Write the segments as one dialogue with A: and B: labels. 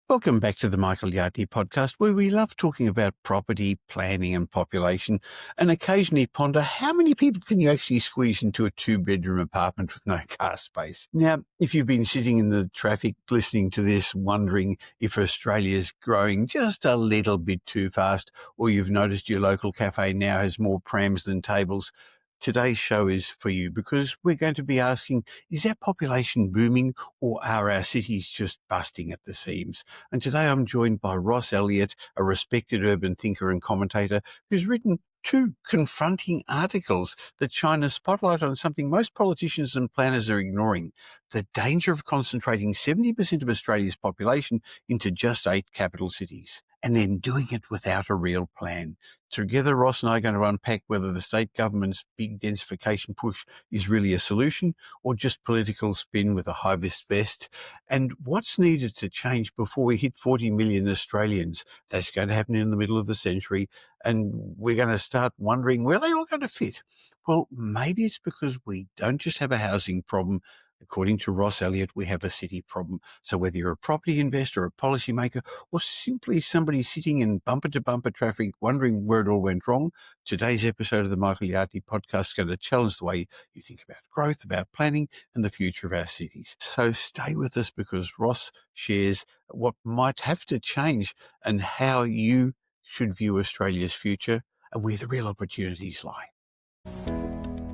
A: Welcome back to the Michael Yardney Podcast, where we love talking about property, planning and population, and occasionally ponder how many people can you actually squeeze into a two-bedroom apartment with no car space. Now, if you've been sitting in the traffic listening to this, wondering if Australia's growing just a little bit too fast, or you've noticed your local cafe now has more prams than tables, today's show is for you, because we're going to be asking, is our population booming or are our cities just busting at the seams? And today I'm joined by Ross Elliott, a respected urban thinker and commentator who's written two confronting articles that shine a spotlight on something most politicians and planners are ignoring: the danger of concentrating 70% of Australia's population into just 8 capital cities, and then doing it without a real plan. Together, Ross and I are going to unpack whether the state government's big densification push is really a solution or just political spin with a high-vis vest, and what's needed to change before we hit 40 million Australians. That's going to happen in the middle of the century, and we're going to start wondering where they all going to fit. Well, maybe it's because we don't just have a housing problem. According to Ross Elliott, we have a city problem. So whether you're a property investor, a policymaker, or simply somebody sitting in bumper-to-bumper traffic wondering where it all went wrong, today's episode of the Michael Yardney Podcast is going to challenge the way you think about growth, about planning, and the future of our cities. So stay with us, because Ross shares what might have to change and how you should view Australia's future and where the real opportunities lie.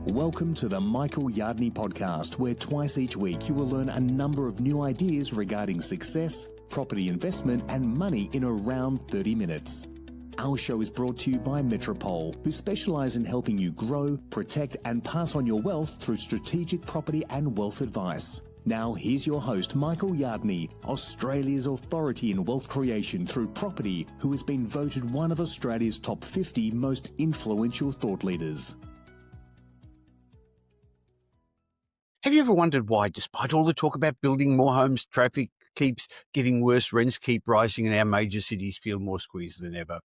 B: Welcome to the Michael Yardney Podcast, where twice each week you will learn a number of new ideas regarding success, property investment and money in around 30 minutes. Our show is brought to you by Metropole, who specialise in helping you grow, protect and pass on your wealth through strategic property and wealth advice. Now here's your host, Michael Yardney, Australia's authority in wealth creation through property, who has been voted one of Australia's top 50 most influential thought leaders.
A: Have you ever wondered why, despite all the talk about building more homes, traffic keeps getting worse, rents keep rising, and our major cities feel more squeezed than ever?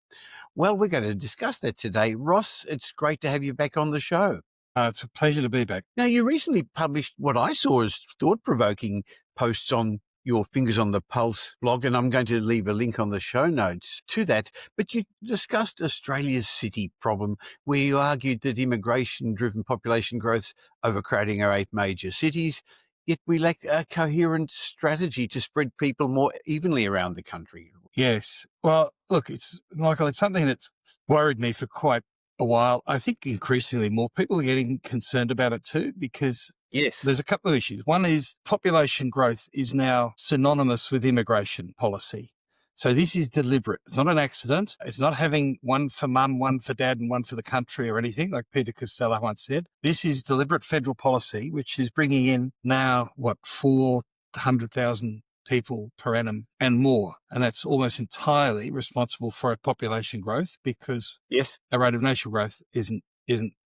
A: Well, we're going to discuss that today. Ross, it's great to have you back on the show.
C: It's a pleasure to be back.
A: Now, you recently published what I saw as thought-provoking posts on your Fingers on the Pulse blog, and I'm going to leave a link on the show notes to that. But you discussed Australia's city problem, where you argued that immigration-driven population growth's overcrowding our 8 major cities, yet we lack a coherent strategy to spread people more evenly around the country.
C: Yes. Well, look, Michael, it's something that's worried me for quite a while. I think increasingly more people are getting concerned about it too, because
A: Yes.
C: there's a couple of issues. One is population growth is now synonymous with immigration policy. So this is deliberate. It's not an accident. It's not having one for mum, one for dad, and one for the country or anything, like Peter Costello once said. This is deliberate federal policy, which is bringing in now, 400,000 people per annum and more. And that's almost entirely responsible for our population growth, because
A: Yes.
C: our rate of national growth isn't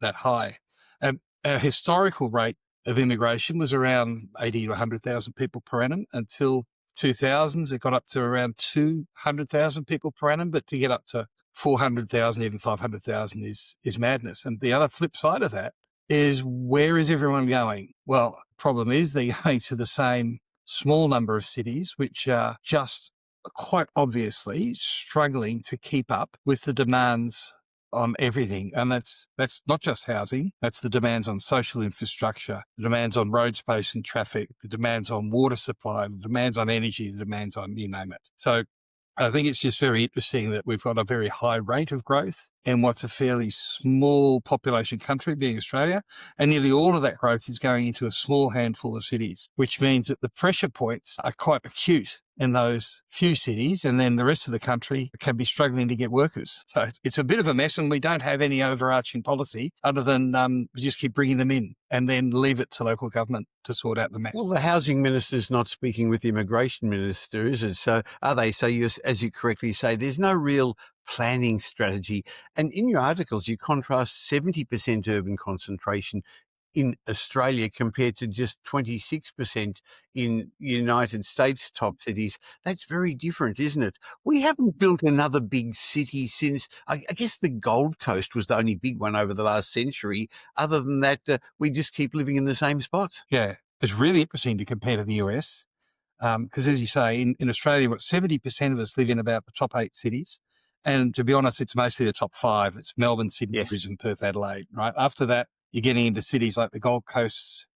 C: that high. Our historical rate of immigration was around 80 to 100,000 people per annum until 2000s. It got up to around 200,000 people per annum, but to get up to 400,000, even 500,000 is madness. And the other flip side of that is, where is everyone going? Well, the problem is they're going to the same small number of cities, which are just quite obviously struggling to keep up with the demands on everything. And that's not just housing. That's the demands on social infrastructure, the demands on road space and traffic, the demands on water supply, the demands on energy, the demands on you name it. So I think it's just very interesting that we've got a very high rate of growth in what's a fairly small population country, being Australia, and nearly all of that growth is going into a small handful of cities, which means that the pressure points are quite acute in those few cities, and then the rest of the country can be struggling to get workers. So it's a bit of a mess, and we don't have any overarching policy other than we just keep bringing them in and then leave it to local government to sort out the mess.
A: Well, the housing minister's not speaking with the immigration minister, is it? So are they? So as you correctly say, there's no real planning strategy. And in your articles, you contrast 70% urban concentration in Australia compared to just 26% in United States top cities. That's very different, isn't it? We haven't built another big city since, I guess the Gold Coast was the only big one over the last century. Other than that, we just keep living in the same spots.
C: Yeah, it's really interesting to compare to the US. Because as you say, in Australia, 70% of us live in about the top 8 cities. And to be honest, it's mostly the top 5. It's Melbourne, Sydney,
A: Yes.
C: Brisbane, Perth, Adelaide, right? After that, you're getting into cities like the Gold Coast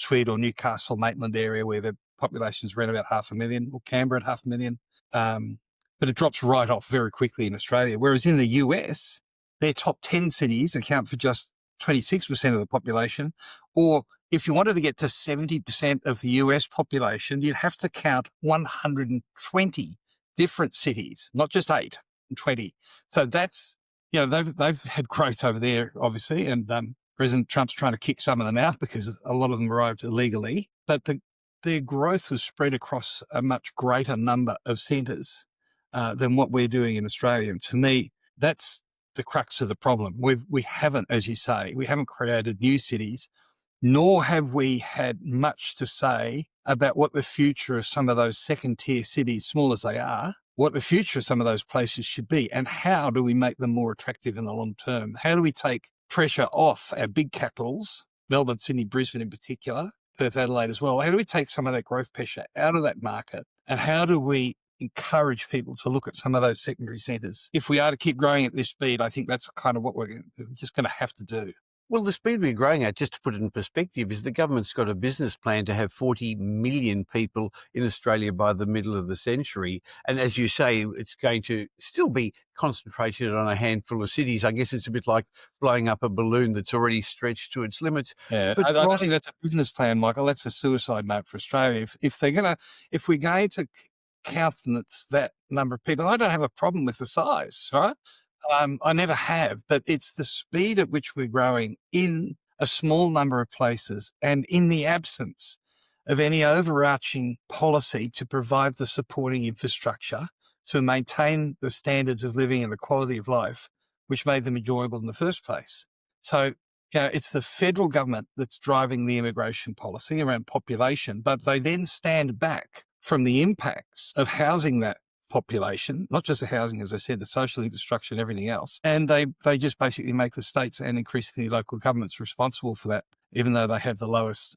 C: Tweed or Newcastle, Maitland area, where the population is around about 500,000, or Canberra at 500,000. But it drops right off very quickly in Australia. Whereas in the US, their top 10 cities account for just 26% of the population. Or if you wanted to get to 70% of the US population, you'd have to count 120 different cities, not just 8, 20. So that's, they've had growth over there, obviously, and President Trump's trying to kick some of them out because a lot of them arrived illegally. But their growth was spread across a much greater number of centres than what we're doing in Australia. And to me, that's the crux of the problem. We haven't, as you say, we haven't created new cities, nor have we had much to say about what the future of some of those second-tier cities, small as they are, what the future of some of those places should be, and how do we make them more attractive in the long term? How do we take pressure off our big capitals, Melbourne, Sydney, Brisbane in particular, Perth, Adelaide as well? How do we take some of that growth pressure out of that market? And how do we encourage people to look at some of those secondary centres? If we are to keep growing at this speed, I think that's kind of what we're just going to have to do.
A: Well, the speed we're growing at, just to put it in perspective, is the government's got a business plan to have 40 million people in Australia by the middle of the century. And as you say, it's going to still be concentrated on a handful of cities. I guess it's a bit like blowing up a balloon that's already stretched to its limits.
C: Yeah,
A: But
C: I don't
A: Ross,
C: think that's a business plan, Michael. That's a suicide note for Australia. If we're going to countenance that number of people, I don't have a problem with the size, right? I never have, but it's the speed at which we're growing in a small number of places and in the absence of any overarching policy to provide the supporting infrastructure to maintain the standards of living and the quality of life, which made them enjoyable in the first place. So, it's the federal government that's driving the immigration policy around population, but they then stand back from the impacts of housing that population, not just the housing, as I said, the social infrastructure and everything else. And they just basically make the states and increasingly local governments responsible for that, even though they have the lowest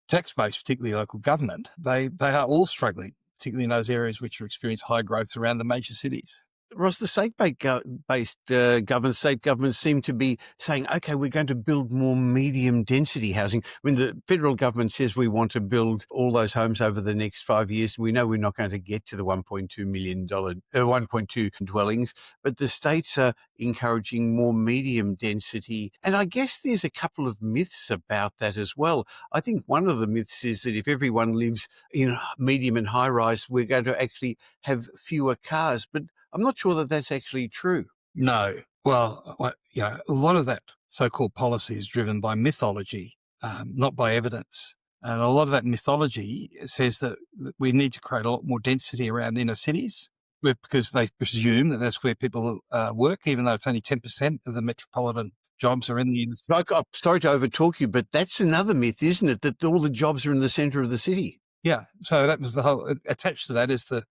C: tax base, particularly local government. They are all struggling, particularly in those areas which are experiencing high growth around the major cities.
A: Ross, the state-based governments, state governments seem to be saying, okay, we're going to build more medium density housing. I mean, the federal government says we want to build all those homes over the next 5 years. We know we're not going to get to the $1.2 dwellings, but the states are encouraging more medium density. And I guess there's a couple of myths about that as well. I think one of the myths is that if everyone lives in medium and high rise, we're going to actually have fewer cars. But I'm not sure that that's actually true.
C: No. Well, a lot of that so-called policy is driven by mythology, not by evidence. And a lot of that mythology says that we need to create a lot more density around inner cities because they presume that that's where people work, even though it's only 10% of the metropolitan jobs are in the inner city.
A: I'm sorry to overtalk you, but that's another myth, isn't it, that all the jobs are in the centre of the city?
C: Yeah. So that was the whole, attached to that is the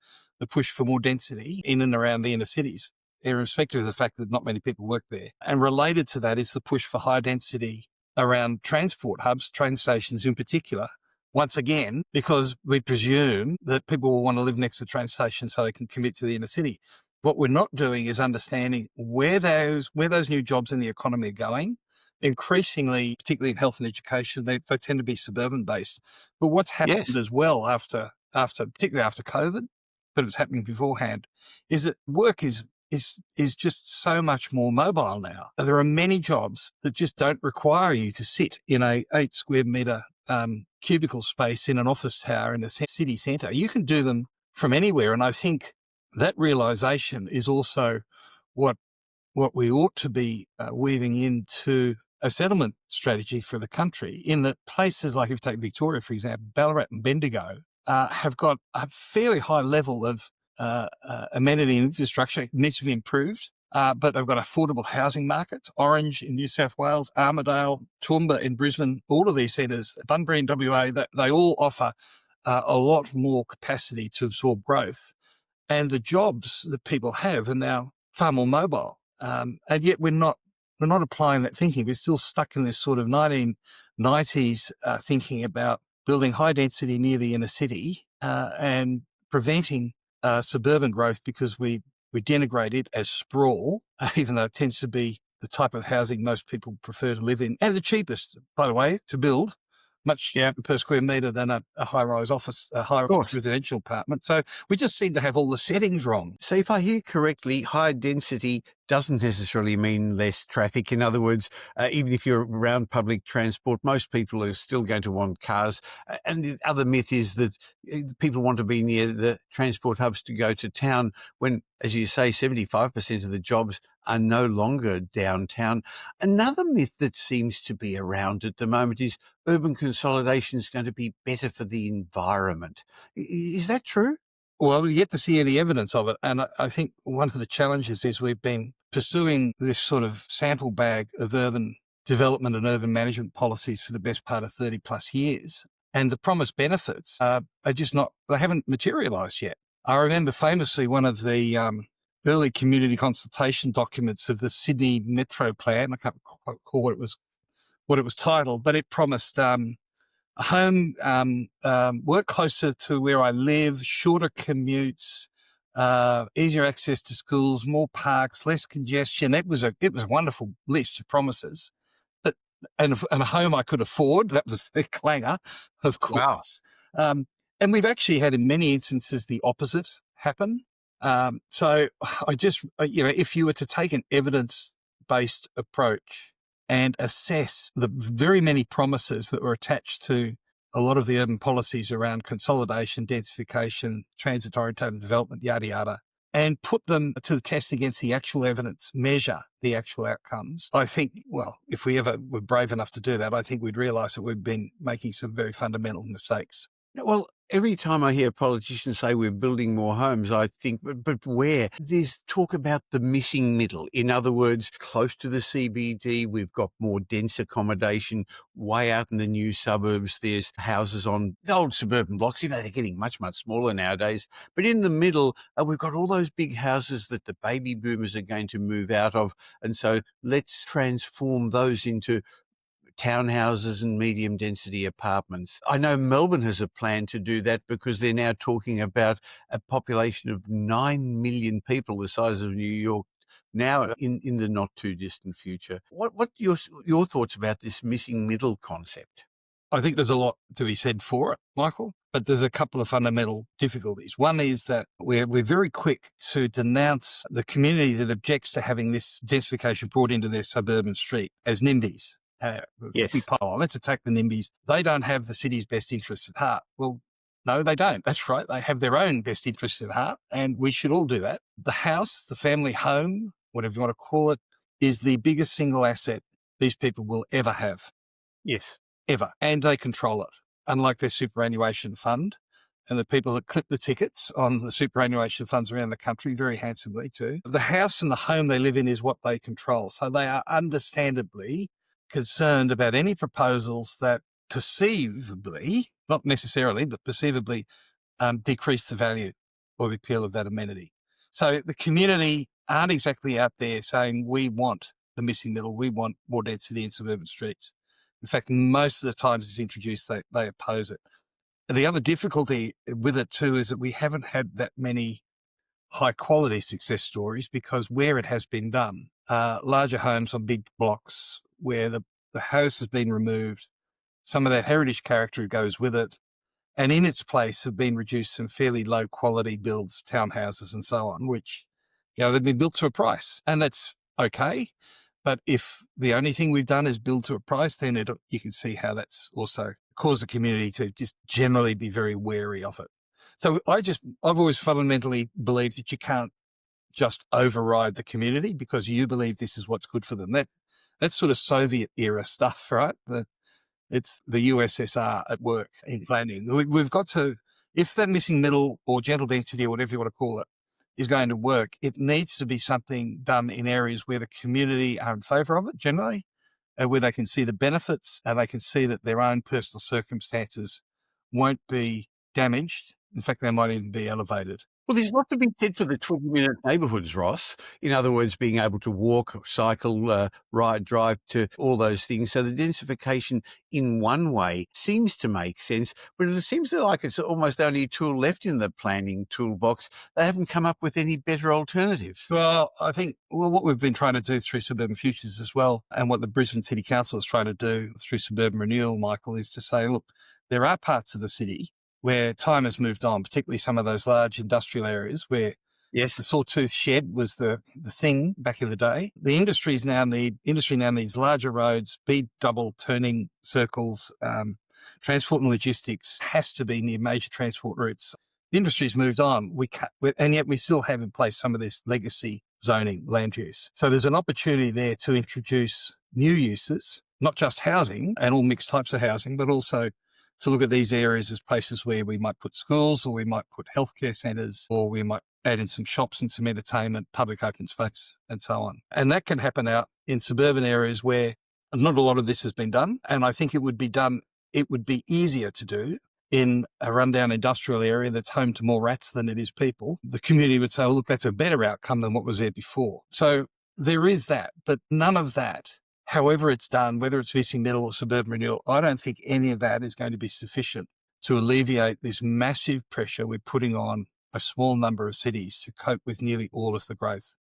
C: push for more density in and around the inner cities, irrespective of the fact that not many people work there. And related to that is the push for high density around transport hubs, train stations in particular, once again, because we presume that people will want to live next to the train station so they can commute to the inner city. What we're not doing is understanding where those new jobs in the economy are going. Increasingly, particularly in health and education, they tend to be suburban based. But what's happened as well particularly after COVID, but it was happening beforehand, is that work is just so much more mobile now. There are many jobs that just don't require you to sit in a 8 square metre cubicle space in an office tower in a city centre. You can do them from anywhere. And I think that realisation is also what we ought to be weaving into a settlement strategy for the country, in that places like, if you take Victoria, for example, Ballarat and Bendigo, have got a fairly high level of amenity and infrastructure. It needs to be improved, but they've got affordable housing markets. Orange in New South Wales, Armidale, Toowoomba in Brisbane, all of these centres, Bunbury in WA, they all offer a lot more capacity to absorb growth. And the jobs that people have are now far more mobile. And yet we're not applying that thinking. We're still stuck in this sort of 1990s thinking about building high density near the inner city and preventing suburban growth because we denigrate it as sprawl, even though it tends to be the type of housing most people prefer to live in, and the cheapest, by the way, to build, much per square metre than a high-rise office, a high-rise residential apartment. So we just seem to have all the settings wrong.
A: So if I hear correctly, higher density doesn't necessarily mean less traffic. In other words, even if you're around public transport, most people are still going to want cars. And the other myth is that people want to be near the transport hubs to go to town when, as you say, 75% of the jobs are no longer downtown. Another myth that seems to be around at the moment is urban consolidation is going to be better for the environment. Is that true?
C: Well, we're yet to see any evidence of it. And I think one of the challenges is we've been pursuing this sort of sample bag of urban development and urban management policies for the best part of 30 plus years. And the promised benefits are just not, they haven't materialised yet. I remember famously one of the early community consultation documents of the Sydney Metro Plan. I can't quite recall what it was titled, but it promised a home, work closer to where I live, shorter commutes, easier access to schools, more parks, less congestion. It was a wonderful list of promises. But and a home I could afford. That was the clanger, of course. Wow. And we've actually had in many instances the opposite happen. So I just, if you were to take an evidence-based approach and assess the very many promises that were attached to a lot of the urban policies around consolidation, densification, transit-oriented development, yada, yada, and put them to the test against the actual evidence, measure the actual outcomes. I think, well, if we ever were brave enough to do that, I think we'd realise that we've been making some very fundamental mistakes.
A: Well, every time I hear politicians say we're building more homes, I think, but where? There's talk about the missing middle. In other words, close to the CBD, we've got more dense accommodation. Way out in the new suburbs, there's houses on the old suburban blocks. They're getting much, much smaller nowadays. But in the middle, we've got all those big houses that the baby boomers are going to move out of. And so let's transform those into townhouses and medium density apartments. I know Melbourne has a plan to do that because they're now talking about a population of 9 million people, the size of New York, now in the not too distant future. What your thoughts about this missing middle concept?
C: I think there's a lot to be said for it, Michael, but there's a couple of fundamental difficulties. One is that we're very quick to denounce the community that objects to having this densification brought into their suburban street as NIMBYs.
A: Yes.
C: We pile on. Let's attack the NIMBYs. They don't have the city's best interests at heart. Well, no, they don't. That's right. They have their own best interests at heart, and we should all do that. The house, the family home, whatever you want to call it, is the biggest single asset these people will ever have.
A: Yes.
C: Ever. And they control it, unlike their superannuation fund. And the people that clip the tickets on the superannuation funds around the country very handsomely too. The house and the home they live in is what they control. So they are understandably concerned about any proposals that perceivably, not necessarily, but perceivably decrease the value or the appeal of that amenity. So the community aren't exactly out there saying we want the missing middle, we want more density in suburban streets. In fact, most of the times it's introduced, they oppose it. And the other difficulty with it too is that we haven't had that many high quality success stories because where it has been done, larger homes on big blocks where the house has been removed, some of that heritage character goes with it, and in its place have been reduced some fairly low quality builds, townhouses and so on, which, they've been built to a price, and that's okay. But if the only thing we've done is build to a price, then you can see how that's also caused the community to just generally be very wary of it. So I've always fundamentally believed that you can't just override the community because you believe this is what's good for them. That's sort of Soviet era stuff, right? It's the USSR at work in planning. We've got to, if that missing middle or gentle density or whatever you want to call it is going to work, it needs to be something done in areas where the community are in favour of it generally, and where they can see the benefits and they can see that their own personal circumstances won't be damaged. In fact, they might even be elevated.
A: Well, there's lot to be said for the 20-minute neighbourhoods, Ross. In other words, being able to walk, cycle, ride, drive to all those things. So the densification in one way seems to make sense, but it seems like it's almost only a tool left in the planning toolbox. They haven't come up with any better alternatives.
C: Well, I think what we've been trying to do through Suburban Futures as well, and what the Brisbane City Council is trying to do through Suburban Renewal, Michael, is to say, look, there are parts of the city where time has moved on, particularly some of those large industrial areas where
A: Yes.
C: the sawtooth shed was the thing back in the day. The industry now needs larger roads, speed double turning circles, transport and logistics has to be near major transport routes. The industry's moved on. And yet we still have in place some of this legacy zoning land use. So there's an opportunity there to introduce new uses, not just housing and all mixed types of housing, but also to look at these areas as places where we might put schools, or we might put healthcare centres, or we might add in some shops and some entertainment, public open space, and so on. And that can happen out in suburban areas where not a lot of this has been done. And I think it would be easier to do in a rundown industrial area that's home to more rats than it is people. The community would say, well, look, that's a better outcome than what was there before. So there is that, but none of that, however it's done, whether it's missing middle or suburban renewal, I don't think any of that is going to be sufficient to alleviate this massive pressure we're putting on a small number of cities to cope with nearly all of the growth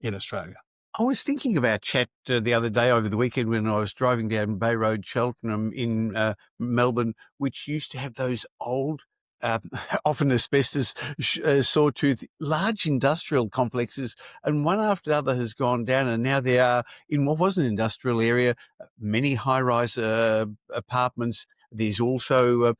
C: in Australia.
A: I was thinking about chat the other day over the weekend when I was driving down Bay Road, Cheltenham in Melbourne, which used to have those old, often asbestos, sawtooth, large industrial complexes, and one after the other has gone down, and now there are, in what was an industrial area, many high-rise apartments. There's also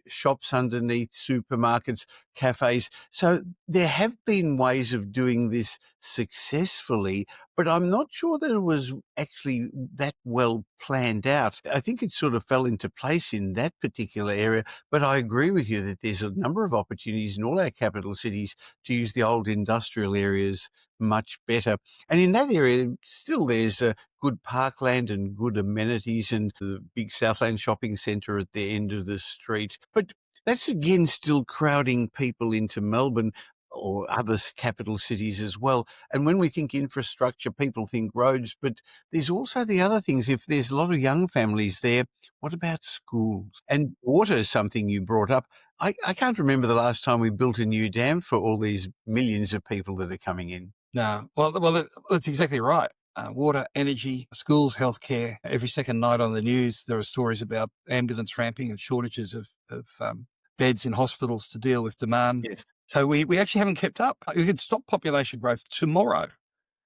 A: shops underneath, supermarkets, cafes. So there have been ways of doing this successfully, but I'm not sure that it was actually that well planned out. I think it sort of fell into place in that particular area, but I agree with you that there's a number of opportunities in all our capital cities to use the old industrial areas much better. And in that area, still there's good parkland and good amenities and the big Southland shopping centre at the end of the street. But that's again still crowding people into Melbourne or other capital cities as well. And when we think infrastructure, people think roads, but there's also the other things. If there's a lot of young families there, what about schools? And water is something you brought up. I can't remember the last time we built a new dam for all these millions of people that are coming in.
C: No, well, that's exactly right. Water, energy, schools, healthcare. Every second night on the news, there are stories about ambulance ramping and shortages of beds in hospitals to deal with demand.
A: Yes.
C: So we actually haven't kept up. We could stop population growth tomorrow,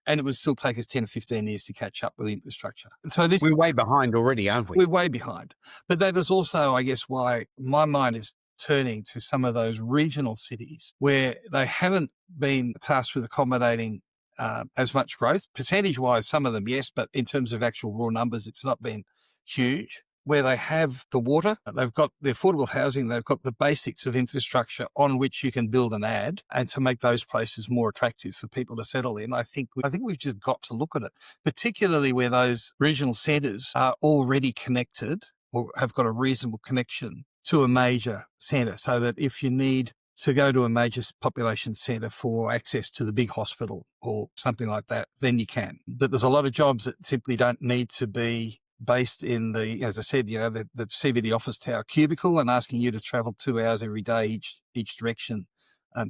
C: and it would still take us 10 or 15 years to catch up with infrastructure. So
A: we're way behind already, aren't we?
C: We're way behind. But that is also, I guess, why my mind is turning to some of those regional cities where they haven't been tasked with accommodating as much growth. Percentage-wise, some of them, yes, but in terms of actual raw numbers, it's not been huge. Where they have the water, they've got the affordable housing, they've got the basics of infrastructure on which you can build and add, and to make those places more attractive for people to settle in. I think we've just got to look at it, particularly where those regional centres are already connected or have got a reasonable connection to a major centre, so that if you need to go to a major population centre for access to the big hospital or something like that, then you can. But there's a lot of jobs that simply don't need to be based in the, as I said, the CBD office tower cubicle and asking you to travel 2 hours every day each direction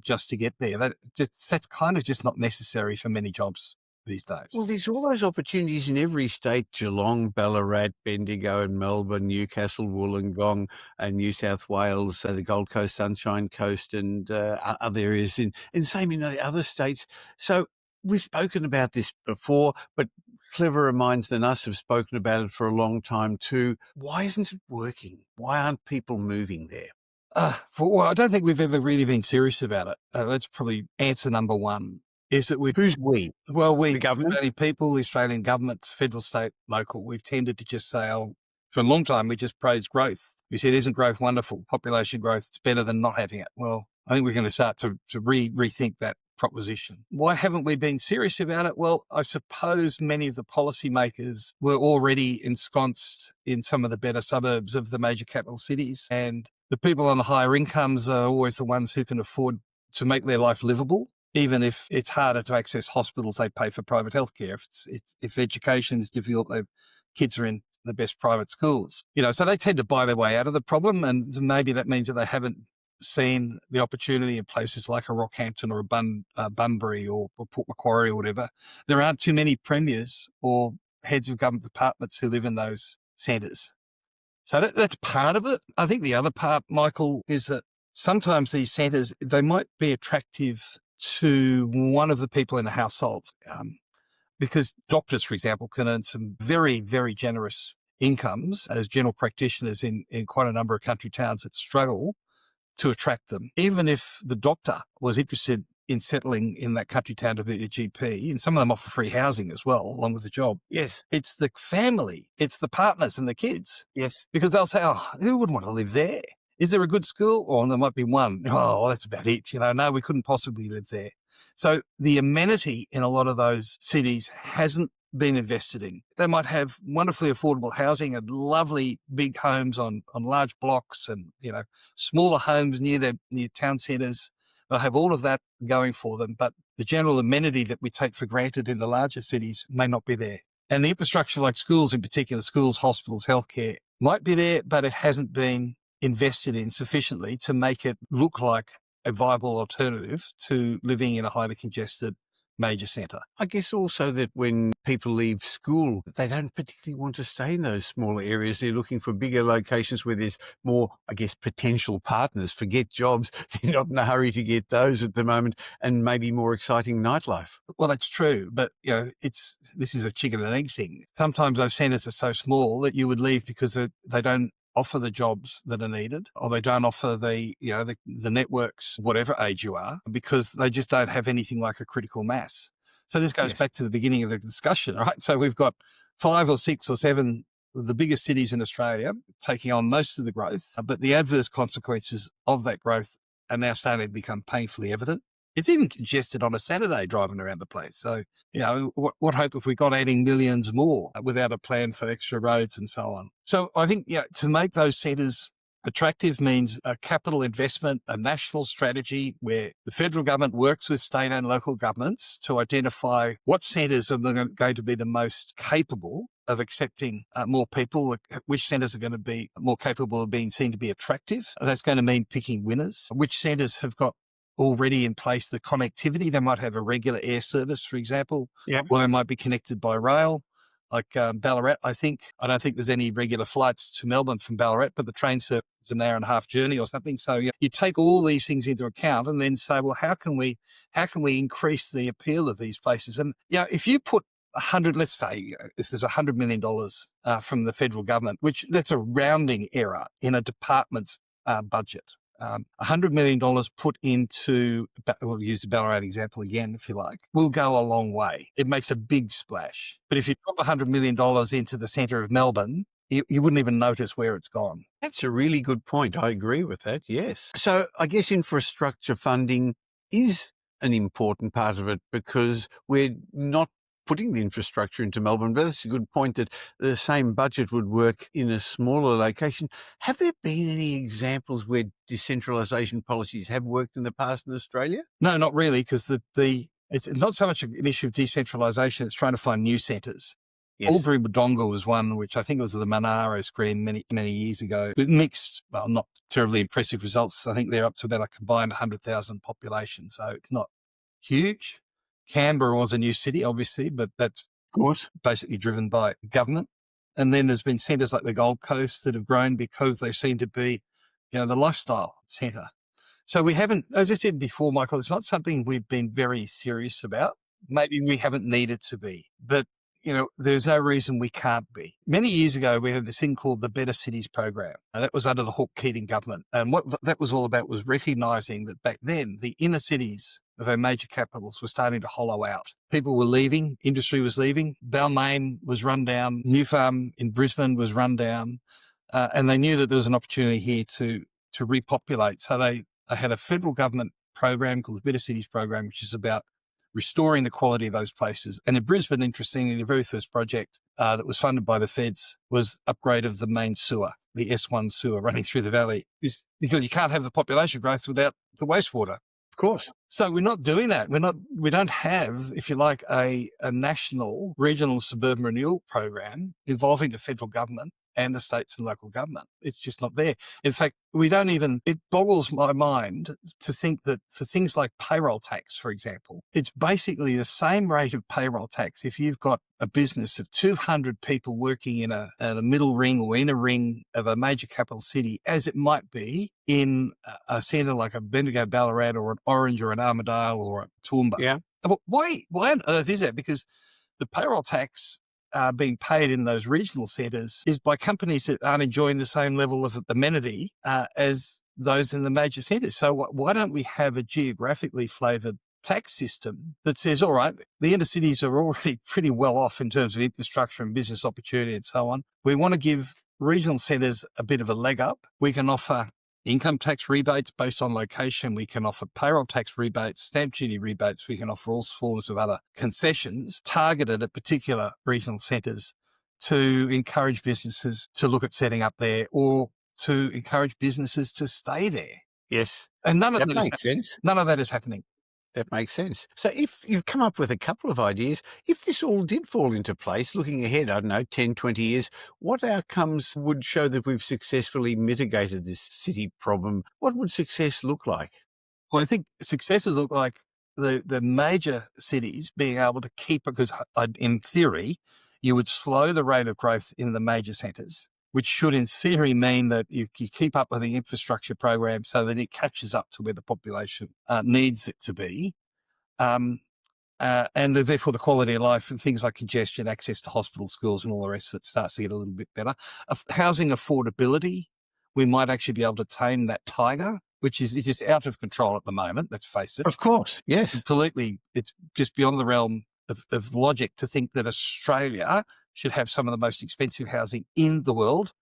C: just to get there. That's kind of just not necessary for many jobs these days.
A: Well, there's all those opportunities in every state: Geelong, Ballarat, Bendigo and Melbourne, Newcastle, Wollongong and New South Wales, the Gold Coast, Sunshine Coast and other areas, and same in the other states. So we've spoken about this before, but cleverer minds than us have spoken about it for a long time too. Why isn't it working? Why aren't people moving there?
C: Well, I don't think we've ever really been serious about it. That's probably answer number one. Is that
A: Who's we?
C: Well, we,
A: the government?
C: Australian people, the Australian governments, federal, state, local, we've tended to just say, for a long time, we just praised growth. We said, isn't growth wonderful? Population growth, it's better than not having it. Well, I think we're going to start to rethink that proposition. Why haven't we been serious about it? Well, I suppose many of the policymakers were already ensconced in some of the better suburbs of the major capital cities, and the people on the higher incomes are always the ones who can afford to make their life livable. Even if it's harder to access hospitals, they pay for private healthcare. If education is difficult, kids are in the best private schools. So they tend to buy their way out of the problem, and maybe that means that they haven't seen the opportunity in places like a Rockhampton or a Bunbury or Port Macquarie or whatever. There aren't too many premiers or heads of government departments who live in those centres. So that's part of it. I think the other part, Michael, is that sometimes these centres, they might be attractive to one of the people in the household, because doctors, for example, can earn some very, very generous incomes as general practitioners in quite a number of country towns that struggle to attract them. Even if the doctor was interested in settling in that country town to be a GP, and some of them offer free housing as well, along with the job.
A: Yes.
C: It's the family, it's the partners and the kids.
A: Yes.
C: Because they'll say, oh, who wouldn't want to live there? Is there a good school? Or there might be one. Oh, well, that's about it. No, we couldn't possibly live there. So the amenity in a lot of those cities hasn't been invested in. They might have wonderfully affordable housing and lovely big homes on large blocks and, smaller homes near town centres. They'll have all of that going for them, but the general amenity that we take for granted in the larger cities may not be there. And the infrastructure like schools in particular, schools, hospitals, healthcare, might be there, but it hasn't been invested in sufficiently to make it look like a viable alternative to living in a highly congested major centre.
A: I guess also that when people leave school, they don't particularly want to stay in those smaller areas. They're looking for bigger locations where there's more, potential partners. Forget jobs. They're not in a hurry to get those at the moment, and maybe more exciting nightlife.
C: Well, that's true. But, this is a chicken and egg thing. Sometimes those centres are so small that you would leave because they don't offer the jobs that are needed, or they don't offer the networks, whatever age you are, because they just don't have anything like a critical mass. So this goes back to the beginning of the discussion, right? So we've got 5 or 6 or 7 of the biggest cities in Australia taking on most of the growth, but the adverse consequences of that growth are now starting to become painfully evident. It's even congested on a Saturday driving around the place. So, what hope have we got adding millions more without a plan for extra roads and so on? So I think, to make those centres attractive means a capital investment, a national strategy where the federal government works with state and local governments to identify what centres are going to be the most capable of accepting more people, which centres are going to be more capable of being seen to be attractive. That's going to mean picking winners. Which centres have got already in place the connectivity. They might have a regular air service, for example, or they might be connected by rail, like Ballarat, I think. I don't think there's any regular flights to Melbourne from Ballarat, but the train service is an hour and a half journey or something. So you take all these things into account and then say, well, how can we increase the appeal of these places? And, if you put let's say if there's $100 million from the federal government, which that's a rounding error in a department's budget. $100 million put into, we'll use the Ballarat example again, if you like, will go a long way. It makes a big splash. But if you drop $100 million into the centre of Melbourne, you wouldn't even notice where it's gone.
A: That's a really good point. I agree with that, yes. So I guess infrastructure funding is an important part of it because we're not putting the infrastructure into Melbourne, but that's a good point that the same budget would work in a smaller location. Have there been any examples where decentralisation policies have worked in the past in Australia?
C: No, not really, because it's not so much an issue of decentralisation, it's trying to find new centres. Yes. Albury-Wodonga was one, which I think was the Monaro screen many, many years ago. With mixed, not terribly impressive results. I think they're up to about a combined 100,000 population, so it's not huge. Canberra was a new city, obviously, but that's basically driven by government. And then there's been centres like the Gold Coast that have grown because they seem to be, the lifestyle centre. So we haven't, as I said before, Michael, it's not something we've been very serious about. Maybe we haven't needed to be, but, there's no reason we can't be. Many years ago, we had this thing called the Better Cities program, and that was under the Hawke-Keating government. And what that was all about was recognising that back then, the inner cities of our major capitals were starting to hollow out. People were leaving, industry was leaving, Balmain was run down, New Farm in Brisbane was run down, and they knew that there was an opportunity here to repopulate. So they had a federal government program called the Better Cities program, which is about restoring the quality of those places. And in Brisbane, interestingly, the very first project that was funded by the feds was upgrade of the main sewer, the S1 sewer running through the valley, because you can't have the population growth without the wastewater.
A: Of course.
C: So we're not doing that. We don't have, if you like, a national regional suburban renewal program involving the federal government and the states and local government. It's just not there. In fact, it boggles my mind to think that for things like payroll tax, for example, it's basically the same rate of payroll tax if you've got a business of 200 people working in a middle ring or inner ring of a major capital city as it might be in a centre like a Bendigo, Ballarat or an Orange or an Armidale or a Toowoomba.
A: Yeah.
C: But why on earth is that? Because the payroll tax being paid in those regional centres is by companies that aren't enjoying the same level of amenity as those in the major centres. So why don't we have a geographically flavoured tax system that says, all right, the inner cities are already pretty well off in terms of infrastructure and business opportunity and so on. We want to give regional centres a bit of a leg up. We can offer income tax rebates based on location. We can offer payroll tax rebates, stamp duty rebates. We can offer all forms of other concessions targeted at particular regional centres to encourage businesses to look at setting up there or to encourage businesses to stay there.
A: Yes.
C: And none of
A: That
C: that
A: makes sense.
C: None of that is happening.
A: That makes sense. So if you've come up with a couple of ideas, if this all did fall into place, looking ahead, I don't know, 10, 20 years, what outcomes would show that we've successfully mitigated this city problem? What would success look like?
C: Well, I think successes look like the major cities being able to keep, because in theory, you would slow the rate of growth in the major centres, which should in theory mean that you keep up with the infrastructure program so that it catches up to where the population needs it to be. And therefore the quality of life and things like congestion, access to hospital, schools and all the rest of it starts to get a little bit better. Housing affordability, we might actually be able to tame that tiger, which is just out of control at the moment, let's face it.
A: Of course, yes.
C: Completely, it's just beyond the realm of logic to think that Australia should have some of the most expensive housing in the world,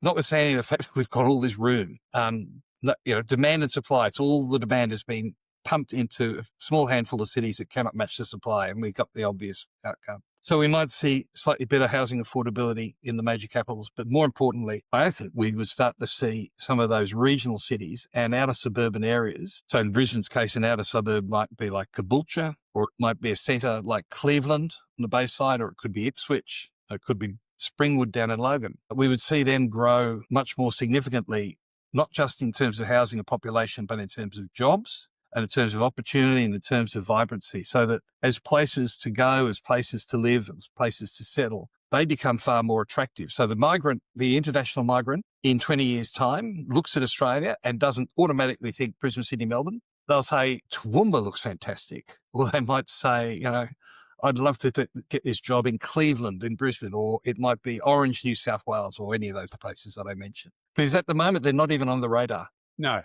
C: notwithstanding the fact that we've got all this room. Demand and supply, it's all the demand has been pumped into a small handful of cities that cannot match the supply, and we've got the obvious outcome. So we might see slightly better housing affordability in the major capitals, but more importantly, I think we would start to see some of those regional cities and outer suburban areas. So in Brisbane's case, an outer suburb might be like Caboolture, or it might be a centre like Cleveland on the Bayside, or it could be Ipswich, or it could be Springwood down in Logan. We would see them grow much more significantly, not just in terms of housing and population, but in terms of jobs, and in terms of opportunity and in terms of vibrancy, so that as places to go, as places to live, as places to settle, they become far more attractive. So the international migrant in 20 years' time looks at Australia and doesn't automatically think Brisbane, Sydney, Melbourne. They'll say, Toowoomba looks fantastic. Or they might say, I'd love to get this job in Cleveland, in Brisbane, or it might be Orange, New South Wales, or any of those places that I mentioned. Because at the moment, they're not even on the radar.
A: No.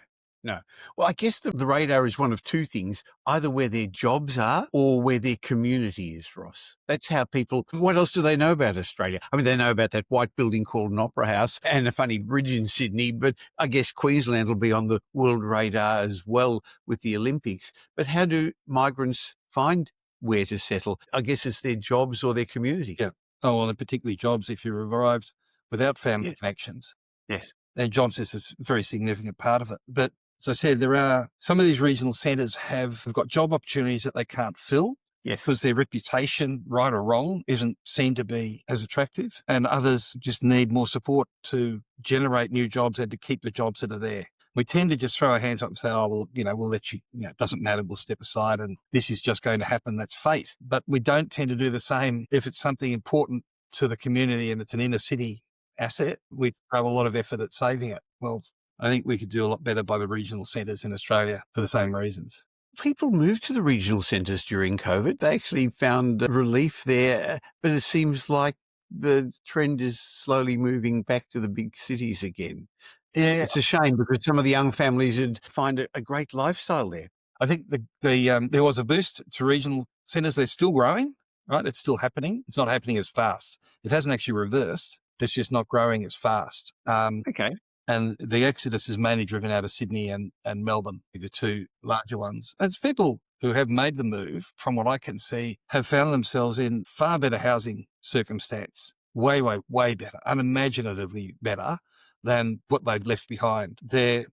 A: Well, I guess the radar is one of two things, either where their jobs are or where their community is, Ross. That's how what else do they know about Australia? I mean, they know about that white building called an opera house and a funny bridge in Sydney, but I guess Queensland will be on the world radar as well with the Olympics. But how do migrants find where to settle? I guess it's their jobs or their community.
C: Yeah. Oh, well, and particularly jobs if you've arrived without family connections.
A: Yes.
C: And jobs is a very significant part of it. But as I said, there are some of these regional centres have got job opportunities that they can't fill.
A: Yes.
C: Because their reputation, right or wrong, isn't seen to be as attractive. And others just need more support to generate new jobs and to keep the jobs that are there. We tend to just throw our hands up and say, we'll let you, it doesn't matter, we'll step aside and this is just going to happen, that's fate. But we don't tend to do the same if it's something important to the community and it's an inner city asset. We throw a lot of effort at saving it. Well, I think we could do a lot better by the regional centres in Australia for the same reasons.
A: People moved to the regional centres during COVID. They actually found relief there, but it seems like the trend is slowly moving back to the big cities again.
C: Yeah,
A: it's a shame because some of the young families would find a great lifestyle there.
C: I think there was a boost to regional centres. They're still growing, right? It's still happening. It's not happening as fast. It hasn't actually reversed. It's just not growing as fast.
A: Okay.
C: And the exodus is mainly driven out of Sydney and Melbourne, the two larger ones. It's people who have made the move, from what I can see, have found themselves in far better housing circumstance, way, way, way better, unimaginatively better than what they'd left behind. Their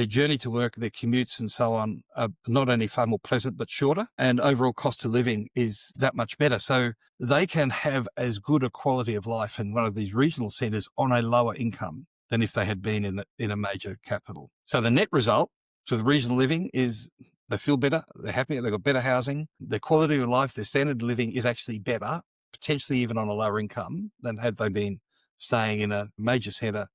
C: journey to work, their commutes and so on are not only far more pleasant, but shorter, and overall cost of living is that much better. So they can have as good a quality of life in one of these regional centres on a lower income than if they had been in a major capital. So the net result for the regional living is they feel better, they're happier, they've got better housing, their quality of life, their standard of living is actually better, potentially even on a lower income than had they been staying in a major centre,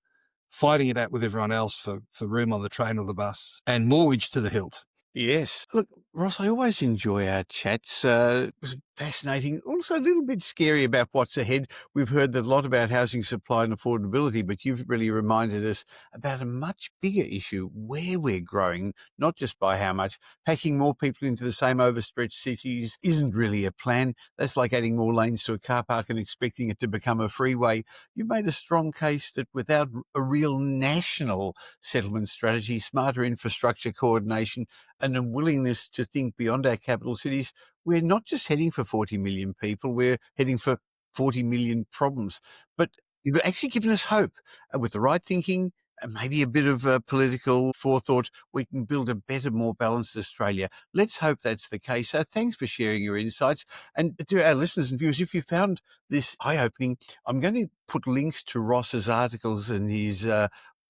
C: fighting it out with everyone else for room on the train or the bus, and mortgage to the hilt.
A: Yes. Look, Ross, I always enjoy our chats. It was fascinating, also a little bit scary about what's ahead. We've heard a lot about housing supply and affordability, but you've really reminded us about a much bigger issue, where we're growing, not just by how much. Packing more people into the same overstretched cities isn't really a plan. That's like adding more lanes to a car park and expecting it to become a freeway. You've made a strong case that without a real national settlement strategy, smarter infrastructure coordination, and a willingness to think beyond our capital cities, we're not just heading for 40 million people, we're heading for 40 million problems. But you've actually given us hope. With the right thinking and maybe a bit of political forethought, we can build a better, more balanced Australia. Let's hope that's the case. So thanks for sharing your insights. And to our listeners and viewers, if you found this eye-opening, I'm going to put links to Ross's articles and his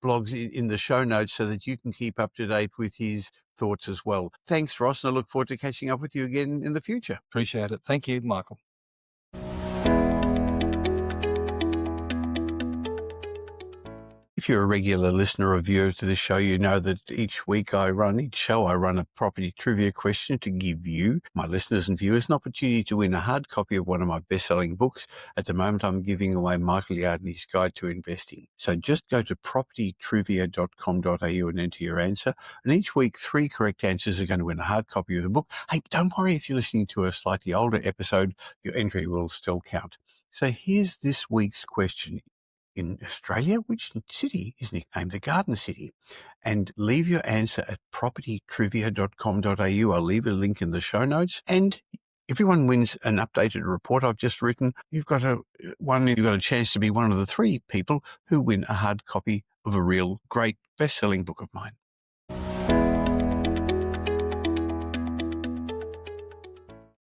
A: blogs in the show notes so that you can keep up to date with his thoughts as well. Thanks, Ross, and I look forward to catching up with you again in the future.
C: Appreciate it. Thank you, Michael.
A: If you're a regular listener or viewer to the show, you know that each show I run a property trivia question to give you, my listeners and viewers, an opportunity to win a hard copy of one of my best-selling books. At the moment, I'm giving away Michael Yardney's Guide to Investing. So just go to propertytrivia.com.au and enter your answer. And each week, 3 correct answers are going to win a hard copy of the book. Hey, don't worry if you're listening to a slightly older episode, your entry will still count. So here's this week's question. In Australia, which city is nicknamed the Garden City? And leave your answer at propertytrivia.com.au. I'll leave a link in the show notes. And everyone wins an updated report I've just written. You've got a chance to be one of the 3 people who win a hard copy of a real great best-selling book of mine.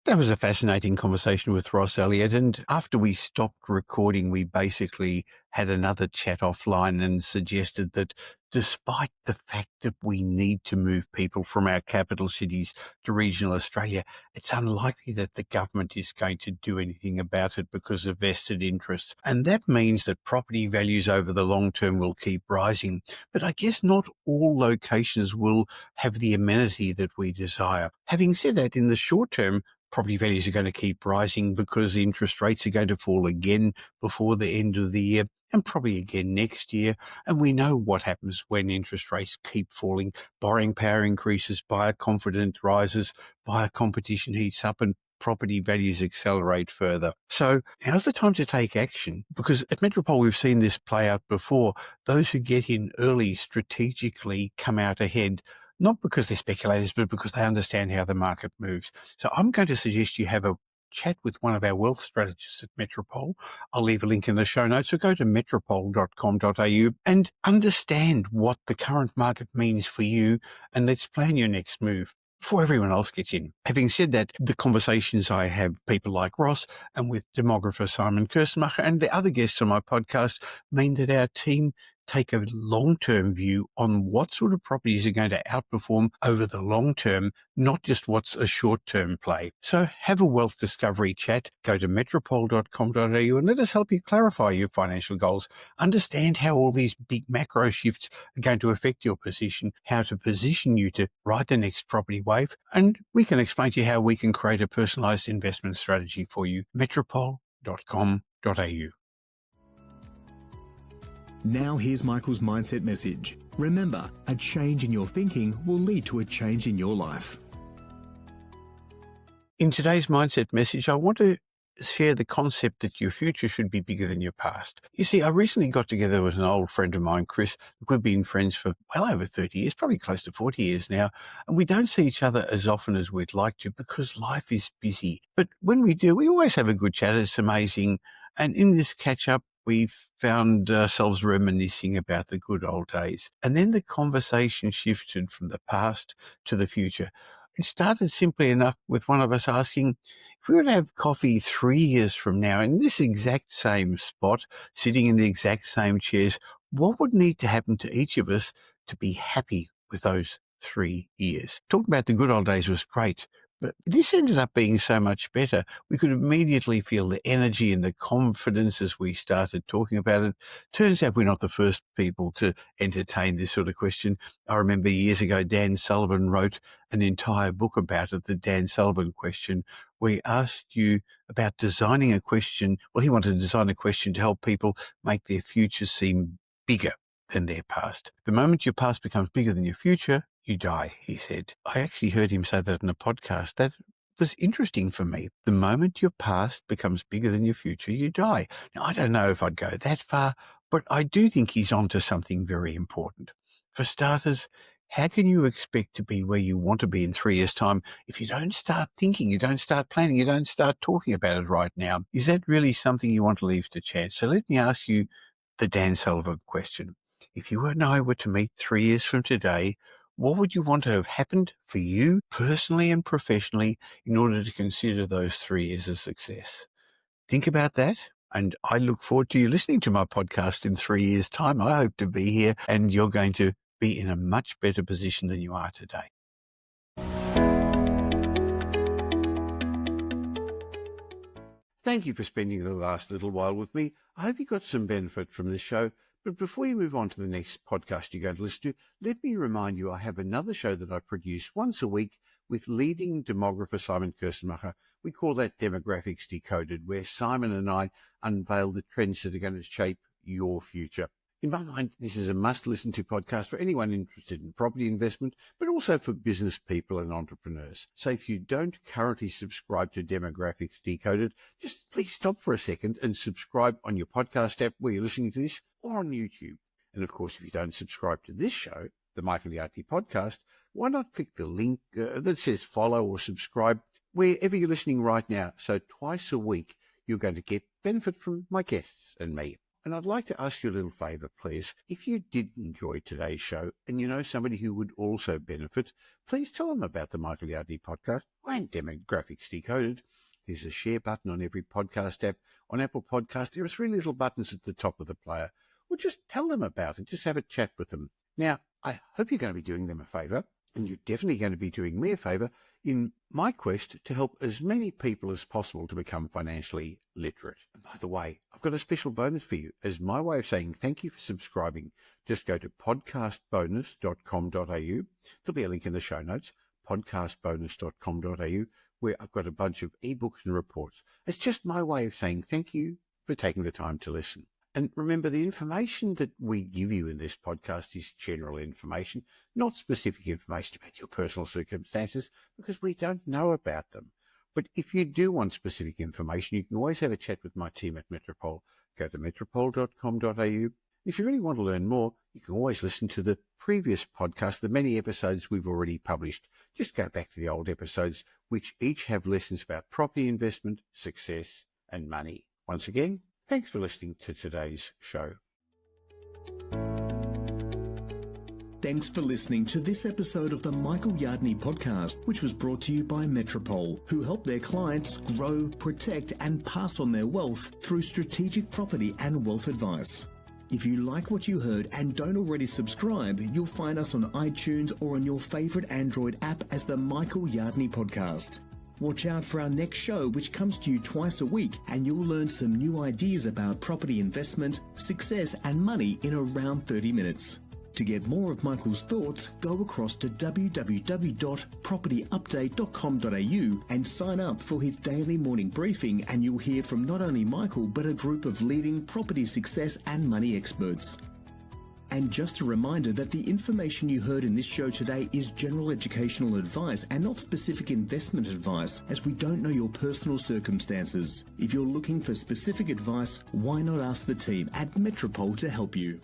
A: That was a fascinating conversation with Ross Elliott, and after we stopped recording, we basically had another chat offline and suggested that despite the fact that we need to move people from our capital cities to regional Australia, it's unlikely that the government is going to do anything about it because of vested interests. And that means that property values over the long term will keep rising. But I guess not all locations will have the amenity that we desire. Having said that, in the short term, property values are going to keep rising because interest rates are going to fall again before the end of the year and probably again next year. And we know what happens when interest rates keep falling. Borrowing power increases, buyer confidence rises, buyer competition heats up, and property values accelerate further. So now's the time to take action, because at Metropole we've seen this play out before. Those who get in early strategically come out ahead, not because they're speculators, but because they understand how the market moves. So I'm going to suggest you have a chat with one of our wealth strategists at Metropole. I'll leave a link in the show notes, so go to metropole.com.au and understand what the current market means for you, and let's plan your next move before everyone else gets in. Having said that, the conversations I have with people like Ross and with demographer Simon Kirstenmacher and the other guests on my podcast mean that our team take a long-term view on what sort of properties are going to outperform over the long term, not just what's a short-term play. So have a wealth discovery chat. Go to metropole.com.au and let us help you clarify your financial goals, understand how all these big macro shifts are going to affect your position, how to position you to ride the next property wave, and we can explain to you how we can create a personalised investment strategy for you. metropole.com.au.
B: Now here's Michael's mindset message. Remember, a change in your thinking will lead to a change in your life.
A: In today's mindset message, I want to share the concept that your future should be bigger than your past. You see, I recently got together with an old friend of mine, Chris. We've been friends for well over 30 years, probably close to 40 years now, and we don't see each other as often as we'd like to because life is busy. But when we do, we always have a good chat. It's amazing. And in this catch-up, we found ourselves reminiscing about the good old days. And then the conversation shifted from the past to the future. It started simply enough with one of us asking, if we were to have coffee 3 years from now in this exact same spot, sitting in the exact same chairs, what would need to happen to each of us to be happy with those 3 years? Talking about the good old days was great, but this ended up being so much better. We could immediately feel the energy and the confidence as we started talking about it. Turns out we're not the first people to entertain this sort of question. I remember years ago, Dan Sullivan wrote an entire book about it, the Dan Sullivan question, where he asked you about designing a question. Well, he wanted to design a question to help people make their future seem bigger than their past. The moment your past becomes bigger than your future, you die, he said. I actually heard him say that in a podcast. That was interesting for me. The moment your past becomes bigger than your future, you die. Now, I don't know if I'd go that far, but I do think he's onto something very important. For starters, how can you expect to be where you want to be in 3 years' time if you don't start thinking, you don't start planning, you don't start talking about it right now? Is that really something you want to leave to chance? So let me ask you the Dan Sullivan question. If you and I were to meet 3 years from today, what would you want to have happened for you personally and professionally in order to consider those 3 years a success? Think about that. And I look forward to you listening to my podcast in 3 years' time. I hope to be here and you're going to be in a much better position than you are today. Thank you for spending the last little while with me. I hope you got some benefit from this show. But before you move on to the next podcast you're going to listen to, let me remind you I have another show that I produce once a week with leading demographer Simon Kirstenmacher. We call that Demographics Decoded, where Simon and I unveil the trends that are going to shape your future. In my mind, this is a must-listen-to podcast for anyone interested in property investment, but also for business people and entrepreneurs. So if you don't currently subscribe to Demographics Decoded, just please stop for a second and subscribe on your podcast app where you're listening to this, or on YouTube. And of course, if you don't subscribe to this show, the Michael Yardney Podcast, why not click the link that says follow or subscribe wherever you're listening right now. So twice a week, you're going to get benefit from my guests and me. And I'd like to ask you a little favour, please. If you did enjoy today's show and you know somebody who would also benefit, please tell them about the Michael Yardney Podcast and Demographics Decoded. There's a share button on every podcast app. On Apple Podcast, there are 3 little buttons at the top of the player. Well, just tell them about it. Just have a chat with them. Now, I hope you're going to be doing them a favour, and you're definitely going to be doing me a favour in my quest to help as many people as possible to become financially literate. And by the way, I've got a special bonus for you. As my way of saying thank you for subscribing, just go to podcastbonus.com.au. There'll be a link in the show notes, podcastbonus.com.au, where I've got a bunch of ebooks and reports. It's just my way of saying thank you for taking the time to listen. And remember, the information that we give you in this podcast is general information, not specific information about your personal circumstances, because we don't know about them. But if you do want specific information, you can always have a chat with my team at Metropole. Go to metropole.com.au. If you really want to learn more, you can always listen to the previous podcast, the many episodes we've already published. Just go back to the old episodes, which each have lessons about property investment, success, and money. Once again, thanks for listening to today's show.
B: Thanks for listening to this episode of the Michael Yardney Podcast, which was brought to you by Metropole, who help their clients grow, protect, and pass on their wealth through strategic property and wealth advice. If you like what you heard and don't already subscribe, you'll find us on iTunes or on your favorite Android app as the Michael Yardney Podcast. Watch out for our next show, which comes to you twice a week, and you'll learn some new ideas about property investment, success, and money in around 30 minutes. To get more of Michael's thoughts, go across to www.propertyupdate.com.au and sign up for his daily morning briefing, and you'll hear from not only Michael, but a group of leading property success and money experts. And just a reminder that the information you heard in this show today is general educational advice and not specific investment advice, as we don't know your personal circumstances. If you're looking for specific advice, why not ask the team at Metropole to help you?